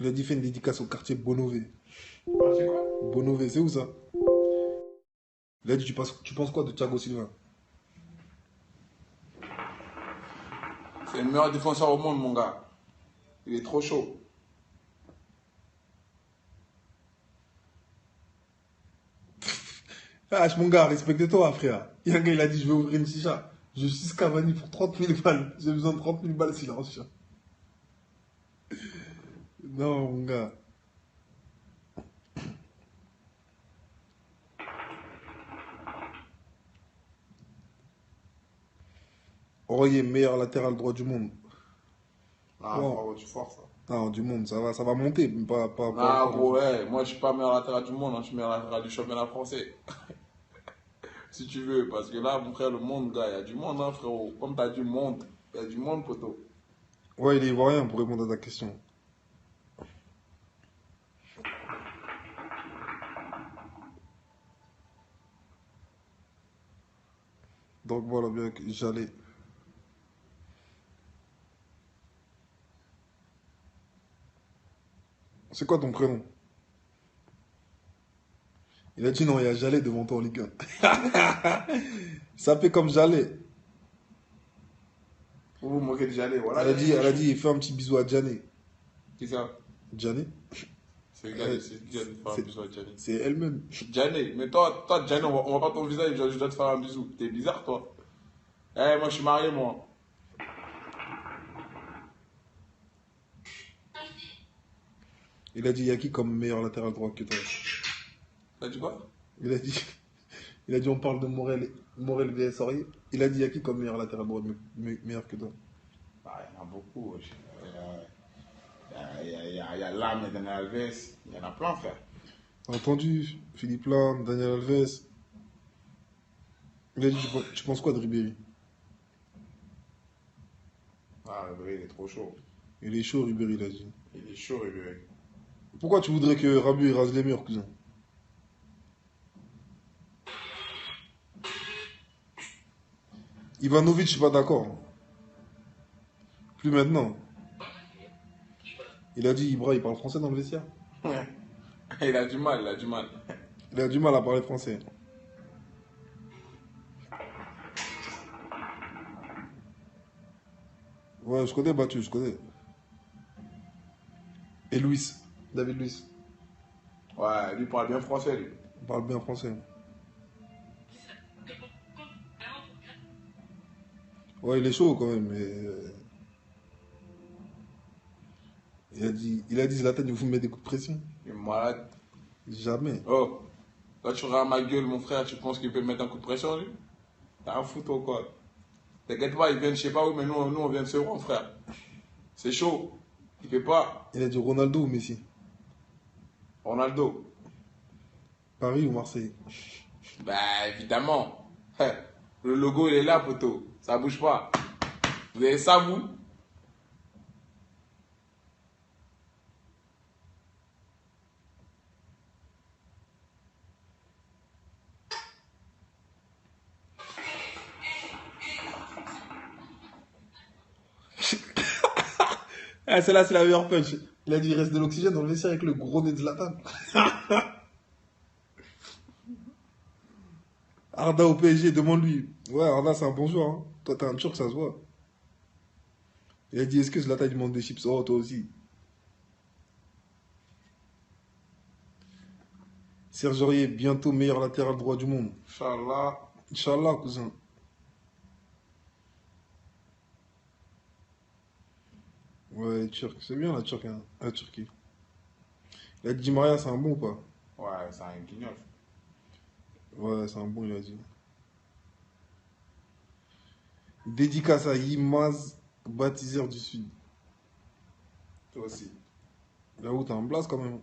Il a dit fait une dédicace au quartier Bonové. Ah, c'est quoi? Bonové, c'est où ça? Il a dit tu penses quoi de Thiago Silva? C'est le meilleur défenseur au monde, mon gars. Il est trop chaud. Ah, mon gars, respecte-toi, frère. Il y a un gars, il a dit je vais ouvrir une chicha. Je suis Cavani pour 30 000 balles. J'ai besoin de 30 000 balles silence. Non, mon gars. Aurier, meilleur latéral droit du monde. Ah, Wow. frérot, tu forces, ça. Non, du monde, ça va monter, mais pas Non, encore. gros, ouais, moi je suis pas meilleur latéral du monde, hein, je suis meilleur latéral du championnat français. Si tu veux, parce que là, mon frère, le monde, gars, il y a du monde, hein, frérot. Comme t'as du monde, il y a du monde, poteau. Ouais, il est ivoirien pour répondre à ta question. Donc voilà, bien que j'allais. C'est quoi ton prénom? Il a dit non, il y a Jalais devant toi en Ligue 1. Ça fait comme Jalais. Vous vous moquez de Jalé, voilà, Elle a il est chaud. dit, fais un petit bisou à Jané. Qui ça? Jané? C'est le gars, Euh, c'est qui a de faire un C'est bisou à Gianni. c'est elle-même. Gianni, mais toi, Gianni, on voit pas ton visage, je dois te faire un bisou. T'es bizarre, toi. Eh, moi, je suis marié, moi. Il a dit, il y a qui comme meilleur latéral droit que toi? T'as dit quoi? Il a dit, il a dit, on parle de Morel vs Aurier. Il a dit, il y a qui comme meilleur latéral droit meilleur que toi? Bah, il y en a beaucoup, wesh. Il y a Lam et Daniel Alves. Il y en a plein, frère. T'as entendu? Philippe Lam, Daniel Alves. Il a dit, tu penses quoi de Ribéry? Ah, Ribéry, il est trop chaud. Il est chaud, Ribéry, il a dit. Il est chaud, Ribéry. Pourquoi tu voudrais que Rabiot il rase les murs, cousin? Ivanovic, je suis pas d'accord. Plus maintenant. Il a dit, Ibra, il parle français dans le vestiaire. Il a du mal, il a du mal. Il a du mal à parler français. Ouais, je connais Battu, je connais. Et Luis, David Luis, Ouais, lui, il parle bien français, lui. il parle bien français. Ouais, il est chaud quand même, mais il a dit Zlatan, il vous met des coups de pression. Il est malade. Jamais. Oh, là, tu regardes ma gueule, mon frère, tu penses qu'il peut me mettre un coup de pression, lui? T'as un foutre ou quoi? T'inquiète pas, il vient de je sais pas où, mais nous, on vient de se rendre, frère. C'est chaud. Il fait pas. Il a dit Ronaldo ou Messi? Ronaldo. Paris ou Marseille? Bah, évidemment. Le logo, il est là, poteau. Ça bouge pas. Vous avez ça, vous? Ah, celle-là, c'est la meilleure punch. Il a dit il reste de l'oxygène dans le vestiaire avec le gros nez de Zlatan. Arda au PSG, demande-lui. Ouais, Arda, c'est un bon joueur. Hein. Toi, t'es un turc, ça se voit. Il a dit est-ce que Zlatan il demande des chips? Oh, toi aussi. Serge Aurier, bientôt meilleur latéral droit du monde. Inch'Allah. Inch'Allah, cousin. Ouais, turc. C'est bien la Turquie. Hein. La Turquie. Il a dit Di Maria, c'est un bon ou pas? Ouais, c'est un guignol. Ouais, c'est un bon, il a dit. Dédicace à Yimaz, baptiseur du Sud. Toi aussi. Là où t'as un blast quand même.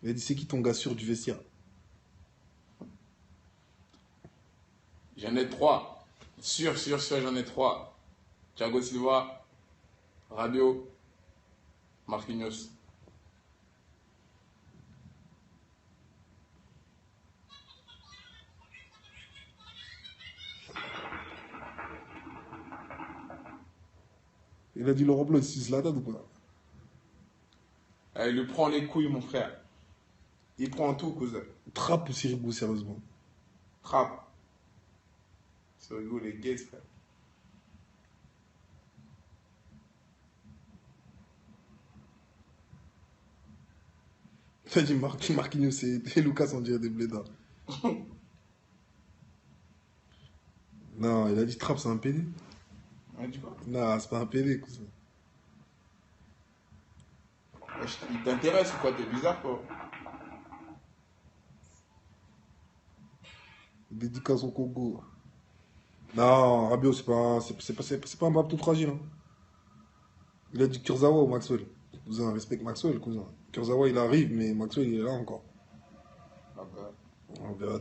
Il a dit c'est qui ton gars sûr du vestiaire? J'en ai trois. Sûr, j'en ai trois. Thiago Silva, Rabiot, Marquinhos. Il a dit Laurent Blanc, il suce la tête ou pas? Il lui prend les couilles, mon frère. Il prend tout, cousin. Trappe ou Sirigu, sérieusement? Trappe. Ce rigolo, les gays, frère. Tu as dit Marquinhos et Lucas, on dirait des blédards. Non, il a dit Trapp, c'est un PD. On dit quoi? Non, c'est pas un PD, cousin. Il t'intéresse ou quoi? T'es bizarre, quoi. Dédicace au Congo. Non, Rabiot, c'est pas un bab tout fragile. Hein. Il a dit Kurzawa ou Maxwell. Cousin, respecte Maxwell, cousin. Kurzawa, il arrive, mais Maxwell, il est là encore. Ah bah. On verra.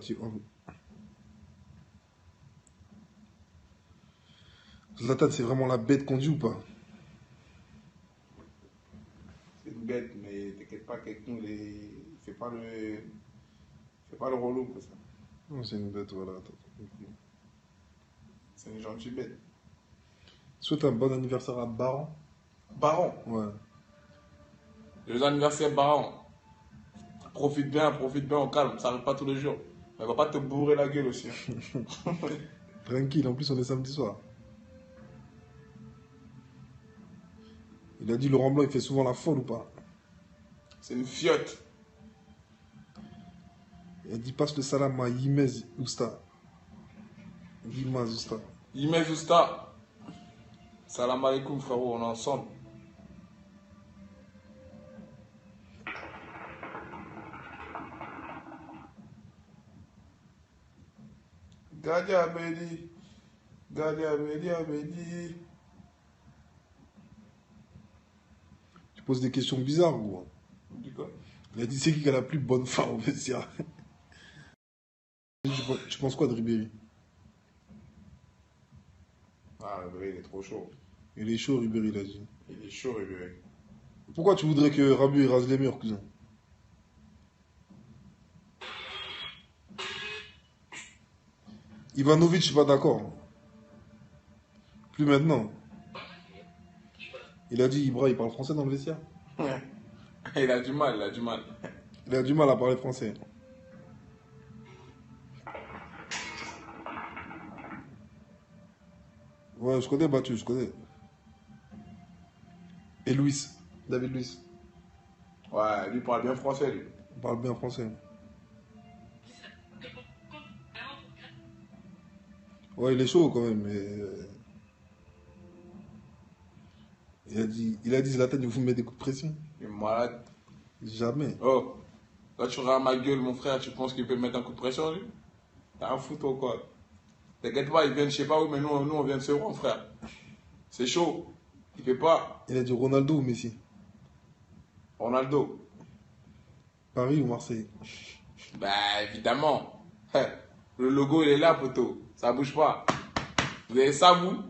Zlatan, c'est vraiment la bête qu'on dit ou pas? C'est une bête, mais t'inquiète pas qu'avec nous, il fait pas le relou, quoi, ça. Non, c'est une bête, voilà. C'est une gentille bête. Souhaite un bon anniversaire à Baron. Baron. Ouais. Les anniversaires Baron. Profite bien, au calme. Ça arrive pas tous les jours. Mais va pas te bourrer la gueule aussi. Hein. Tranquille, en plus, on est samedi soir. Il a dit Laurent Blanc, il fait souvent la folle ou pas? C'est une fiotte. Il a dit passe le salam à Yimez Ousta. Yimaz Ousta. Yimez Ousta. Salam alaikum, frérot, on est ensemble. Gadi Abedi. Tu poses des questions bizarres ou? Du quoi? Il a dit c'est qui a la plus bonne femme au vestiaire? Tu penses quoi de Ribéry? Ah, Ribéry, il est trop chaud. Il est chaud, Ribéry, il a dit. Il est chaud, Ribéry. Pourquoi tu voudrais que Rabiot il rase les murs, cousin? Ivanovic, je suis pas d'accord. Plus maintenant. Il a dit Ibra, il parle français dans le vestiaire. Il a du mal. Il a du mal à parler français. Ouais, je connais Battu, je connais. Et Luis, David Luis. Ouais, lui parle bien français, lui. Il parle bien français. Ouais, il est chaud quand même, mais... Il a dit Zlatan, il vous met des coups de pression. Il est malade. Jamais. Oh, quand tu regardes ma gueule, mon frère, tu penses qu'il peut mettre un coup de pression, lui? T'as un foutu ou quoi? T'inquiète pas, il vient de je sais pas où, mais nous on vient de se rendre, frère. C'est chaud. Il fait pas. Il a dit Ronaldo ou Messi? Ronaldo. Paris ou Marseille? Bah, évidemment. Le logo, il est là, poteau. Ça bouge pas. Vous avez ça, vous?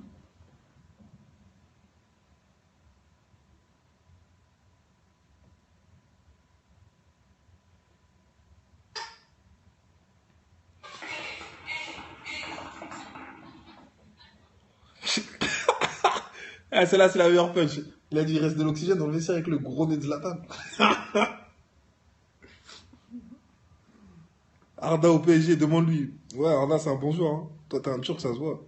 Ah, celle-là, c'est la meilleure punch. Il a dit il reste de l'oxygène dans le vestiaire avec le gros nez de Zlatan. Arda au PSG, demande-lui. Ouais, Arda, c'est un bon joueur. Hein. Toi, t'es un turc, ça se voit.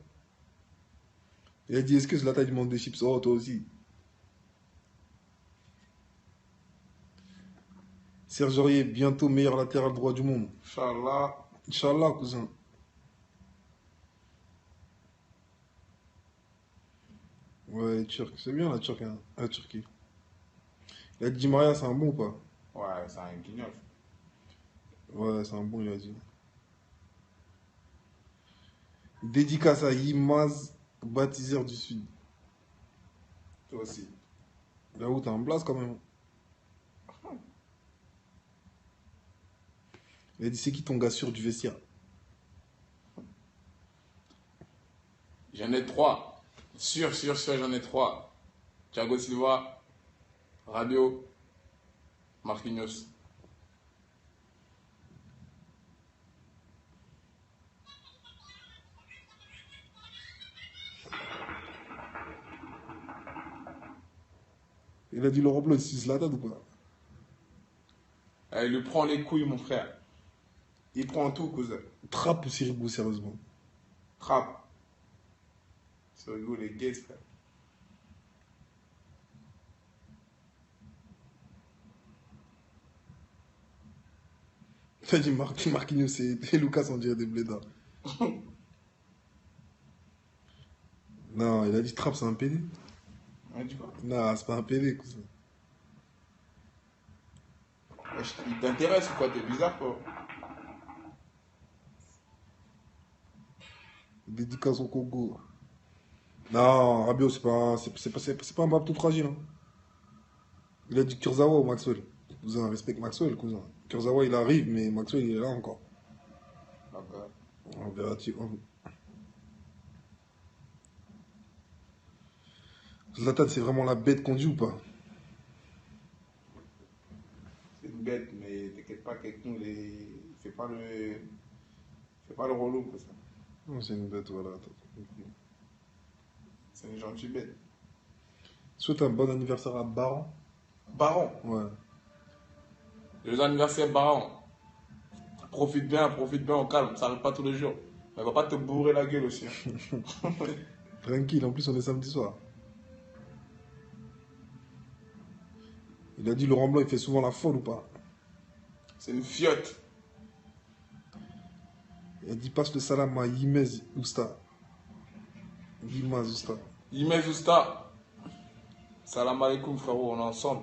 Il a dit est-ce que Zlatan il demande des chips? Oh, toi aussi. Serge Aurier, bientôt meilleur latéral droit du monde. Inch'Allah. Inch'Allah, cousin. Ouais, les Turcs. C'est bien la Turquie. Il a dit Di Maria, c'est un bon ou pas? Ouais, c'est un guignol. Ouais, c'est un bon, il a dit. Dédicace à Yimaz, baptiseur du Sud. Toi aussi. Là où t'as un blast quand même. Il a dit c'est qui ton gars sûr du vestiaire? J'en ai 3. Sûr, j'en ai 3. Thiago Silva, Rabiot, Marquinhos. Il a dit Laurent Blanc, il suce la tête ou pas? Il lui prend les couilles, mon frère. Il prend tout, cousin. Trappe ou Sirigu, sérieusement? Trappe. C'est rigolo, les gays, frère. T'as dit Marquinhos et Lucas, on dirait des blédards. Non, il a dit Trapp, c'est un PD. Ouais, tu vois. Non, c'est pas un PD, cousin. Il t'intéresse ou quoi? T'es bizarre, quoi. Dédicace au Congo. Non, Rabiot, c'est pas un bab tout fragile. Hein. Il a dit Kurzawa ou Maxwell. Cousin, respecte Maxwell, cousin. Kurzawa, il arrive, mais Maxwell, il est là encore. D'accord. On verra. Zlatan, c'est vraiment la bête qu'on dit ou pas? C'est une bête, mais t'inquiète pas qu'avec nous, les... c'est pas le... C'est pas le relou, quoi, ça. Non, c'est une bête, voilà. C'est une gentille bête. Souhaite un bon anniversaire à Baran. Baron. Ouais. Les anniversaires Baron. Profite bien, au calme. Ça arrive pas tous les jours. Mais va pas te bourrer la gueule aussi. Hein. Tranquille, en plus, on est samedi soir. Il a dit Laurent Blanc, il fait souvent la folle ou pas? C'est une fiotte. Il a dit passe le salam à Yimez Ousta. Yimaz Ousta. Yimez Ousta. Salam alaikum, frérot, on est ensemble.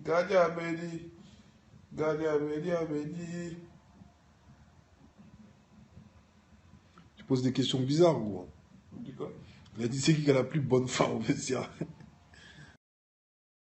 Gadi Abedi. Gadi Abedi, Abedi. Tu poses des questions bizarres ou? Du quoi? Il a dit c'est qui a la plus bonne femme au vestiaire?